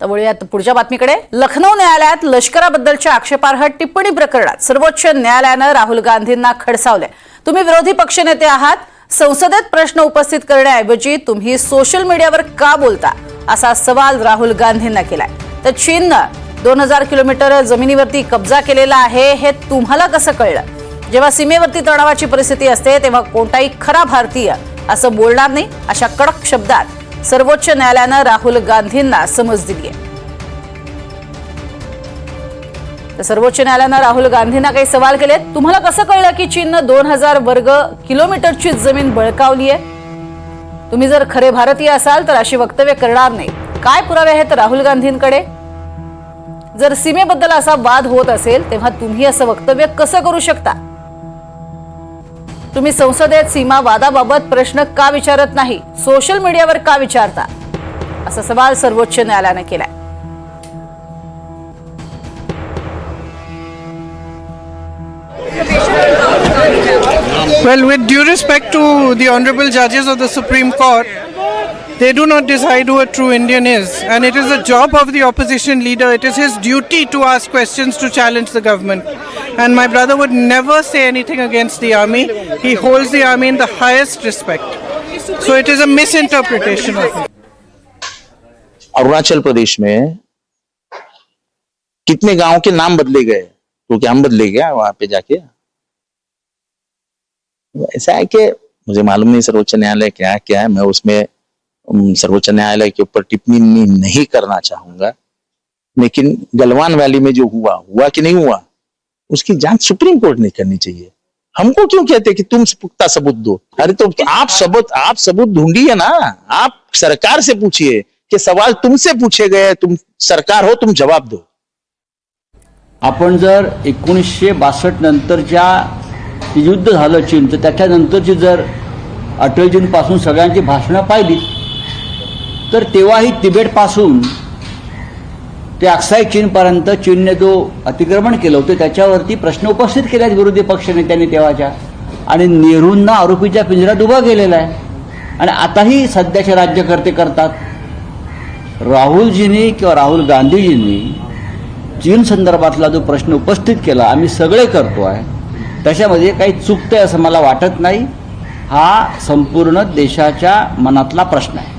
तर वळूयात पुढच्या बातमीकडे। लखनौ न्यायालयात लष्कराबद्दलच्या आक्षेपार्ह टिप्पणी प्रकरणात सर्वोच्च न्यायालयानं राहुल गांधींना खडसावले। तुम्ही विरोधी पक्षनेते आहात, संसदेत प्रश्न उपस्थित करण्याऐवजी तुम्ही सोशल मीडियावर का बोलता, असा सवाल राहुल गांधींना केलाय। तर चीननं 2000 किलोमीटर जमिनीवरती कब्जा केलेला आहे, हे तुम्हाला कसं कळलं? जेव्हा सीमेवरती तणावाची परिस्थिती असते तेव्हा कोणताही खरा भारतीय असं बोलणार नाही, अशा कडक शब्दात सर्वोच्च न्यायालयानं राहुल गांधींना समज दिली आहे। तर सर्वोच्च न्यायालयानं राहुल गांधींना काही सवाल केलेत। तुम्हाला कसं कळलं की चीननं 2000 वर्ग किलोमीटरची जमीन बळकावली आहे? तुम्ही जर खरे भारतीय असाल तर अशी वक्तव्य करणार नाही। काय पुरावे आहेत राहुल गांधींकडे? जर सीमेबद्दल असा वाद होत असेल तेव्हा तुम्ही असं वक्तव्य कसं करू शकता? तुम्ही संसदेत सीमा वादाबाबत प्रश्न का विचारत नाही, सोशल मीडियावर का विचारता, असा सवाल सर्वोच्च न्यायालयानं केलाय। Well, with due respect to the honorable judges of the Supreme Court, they do not decide who a true Indian is, and it is the job of the opposition leader, it is his duty to ask questions to challenge the government. And my brother would never say anything against the army. He holds the army in the highest respect. So it is a misinterpretation of it. Arunachal Pradesh में कितने गांव के नाम बदले गए, तो क्या हम बदले गया वहां पे जाके? ऐसा है कि मुझे मालूम नहीं सर्वोच्च न्यायालय क्या क्या है, मैं उसमें सर्वोच्च न्यायालय के ऊपर टिप्पणी नहीं करना चाहूंगा। लेकिन गलवान वैली में जो हुआ कि नहीं हुआ, उसकी जांच सुप्रीम कोर्ट ने करनी चाहिए। हमको क्यों कहते कि तुम पुख्ता सबूत दो? अरे तो आप सबूत ढूंढिए ना, आप सरकार से पूछिए कि सवाल तुमसे पूछे गए, तुम सरकार हो, तुम जवाब दो। आपण जर 1962 नंतरच्या युद्ध झालं चीनचं, त्याच्यानंतरची जर अटलजींपासून सगळ्यांची भाषणं पाहिली तर तेव्हाही तिबेटपासून ते अक्साई चीनपर्यंत चीनने जो अतिक्रमण केलं होतं त्याच्यावरती प्रश्न उपस्थित केले आहेत विरोधी पक्षनेत्यांनी तेव्हाच्या, आणि नेहरूंना आरोपीच्या पिंजऱ्यात उभा केलेला आहे आणि आताही सध्याचे राज्यकर्ते करतात। राहुलजींनी किंवा राहुल गांधीजींनी चीन संदर्भातला जो प्रश्न उपस्थित केला आम्ही सगळे करतो आहे, त्याच्यामध्ये काही चुकतंय असं मला वाटत नाही। हा संपूर्ण देशाच्या मनातला प्रश्न आहे।